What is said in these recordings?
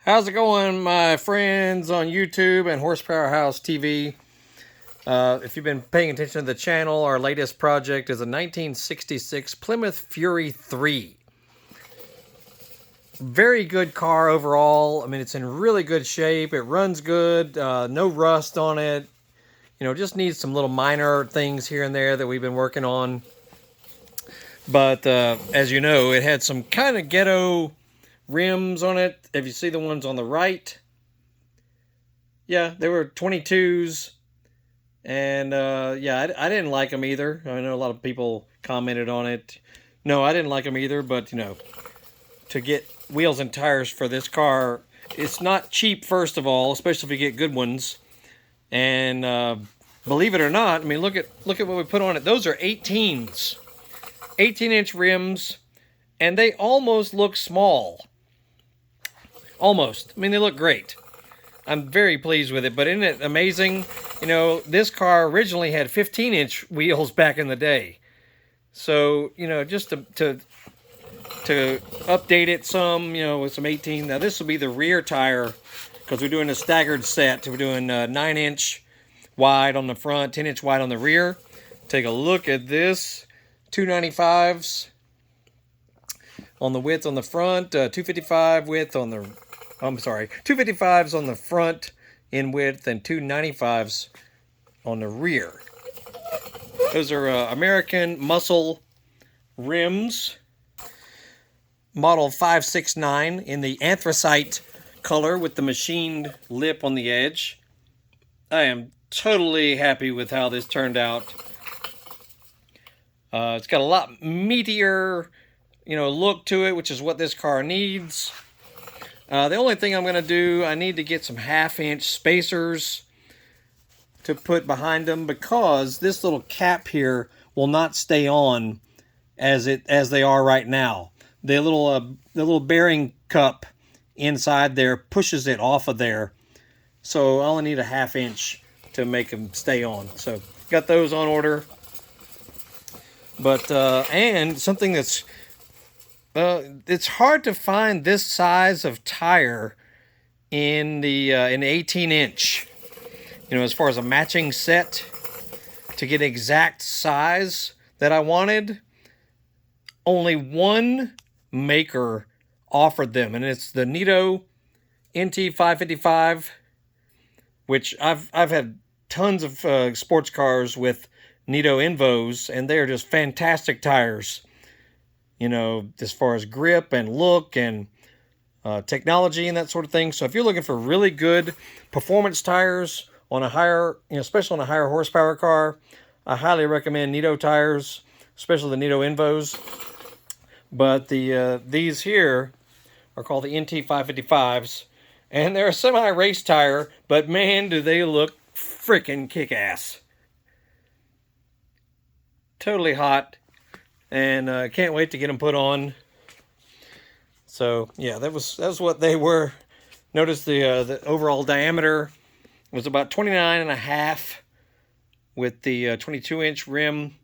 How's it going, my friends on YouTube and Horsepower House TV? If you've been paying attention to the channel, our latest project is a 1966 Plymouth Fury III. Very good car overall. I mean, it's in really good shape. It runs good. No rust on it. You know, just needs some little minor things here and there that we've been working on. But as you know, it had some kind of ghetto rims on it. If you see the ones on the right, yeah, they were 22s. And yeah, I didn't like them either. I know a lot of people commented on it. No, I didn't like them either, but you know, to get wheels and tires for this car, it's not cheap, first of all, especially if you get good ones. And believe it or not, I mean, look at what we put on it. Those are 18s, 18-inch rims, and they almost look small. Almost. I mean, they look great. I'm very pleased with it, but isn't it amazing? You know, this car originally had 15-inch wheels back in the day. So, you know, just to update it some, you know, with some 18. Now, this will be the rear tire because we're doing a staggered set. We're doing 9-inch wide on the front, 10-inch wide on the rear. Take a look at this. 295s on the width on the front, 255 width on the... I'm sorry, 255s on the front in width and 295s on the rear. Those are American Muscle rims, model 569 in the anthracite color with the machined lip on the edge. I am totally happy with how this turned out. It's got a lot meatier, you know, look to it, which is what this car needs. The only thing I'm going to do, I need to get some 1/2-inch spacers to put behind them because this little cap here will not stay on as they are right now. The little bearing cup inside there pushes it off of there, so I only need a 1/2-inch to make them stay on. So got those on order. But and something that's it's hard to find this size of tire in the 18-inch. You know, as far as a matching set to get exact size that I wanted, only one maker offered them, and it's the Nitto NT555, which I've had tons of sports cars with Nitto Envos, and they are just fantastic tires. You know, as far as grip and look and technology and that sort of thing. So if you're looking for really good performance tires on a higher, you know, especially on a higher horsepower car, I highly recommend Nitto tires, especially the Nitto Envos. But these here are called the NT555s, and they're a semi-race tire, but man, do they look freaking kick-ass. Totally hot. And I can't wait to get them put on. So yeah, that was what they were. Notice the overall diameter was about 29.5 with the 22-inch rim,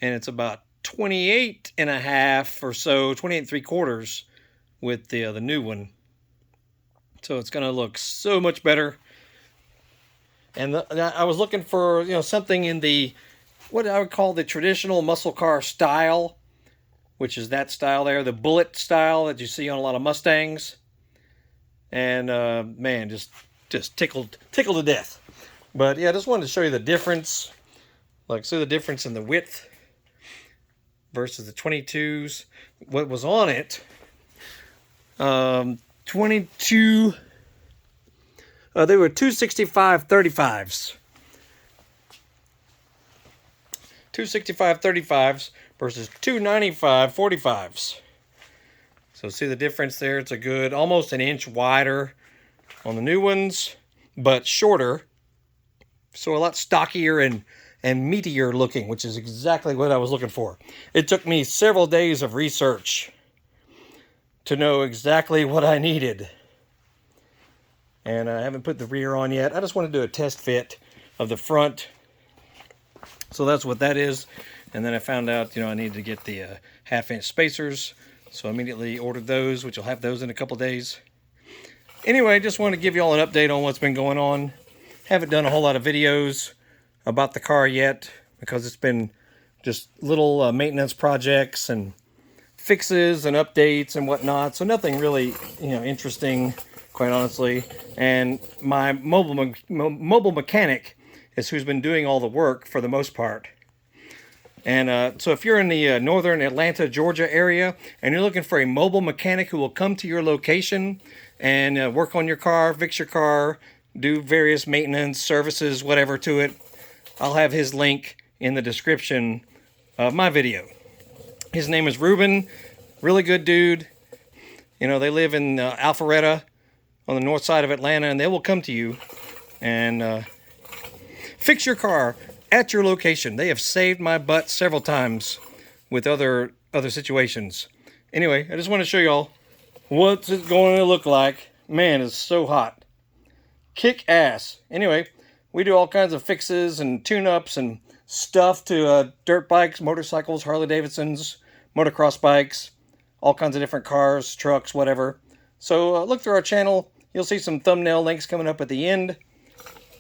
and it's about 28.5 or so, 28.75 with the new one. So it's gonna look so much better. And I was looking for, you know, something in the what I would call the traditional muscle car style, which is that style there, the bullet style that you see on a lot of Mustangs. And man, just tickled to death. But yeah, I just wanted to show you the difference. Like, see the difference in the width versus the 22s. What was on it? 22. They were 265 35s. 265 35s versus 295 45s. So see the difference there? It's a good almost an inch wider on the new ones, but shorter. So a lot stockier and meatier looking, which is exactly what I was looking for. It took me several days of research to know exactly what I needed. And I haven't put the rear on yet. I just want to do a test fit of the front. So that's what that is. And then I found out, you know, I needed to get the 1/2-inch spacers. So I immediately ordered those, which I'll have those in a couple days. Anyway, I just want to give you all an update on what's been going on. Haven't done a whole lot of videos about the car yet because it's been just little maintenance projects and fixes and updates and whatnot. So nothing really, interesting, quite honestly. And my mobile mechanic is who's been doing all the work for the most part. And so if you're in the northern Atlanta, Georgia area, and you're looking for a mobile mechanic who will come to your location and work on your car, fix your car, do various maintenance, services, whatever to it, I'll have his link in the description of my video. His name is Ruben. Really good dude. They live in Alpharetta on the north side of Atlanta, and they will come to you and fix your car at your location. They have saved my butt several times with other situations. Anyway, I just want to show y'all what's it going to look like. Man, it's so hot. Kick ass. Anyway, we do all kinds of fixes and tune-ups and stuff to dirt bikes, motorcycles, Harley Davidsons, motocross bikes, all kinds of different cars, trucks, whatever. So look through our channel. You'll see some thumbnail links coming up at the end.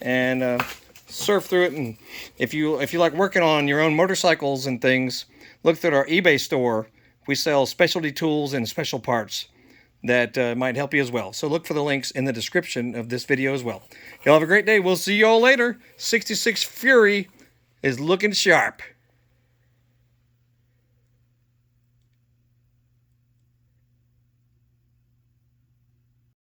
And surf through it, and if you like working on your own motorcycles and things, look through our eBay store. We sell specialty tools and special parts that might help you as well. So look for the links in the description of this video as well. Y'all have a great day. We'll see y'all later. 66 Fury is looking sharp.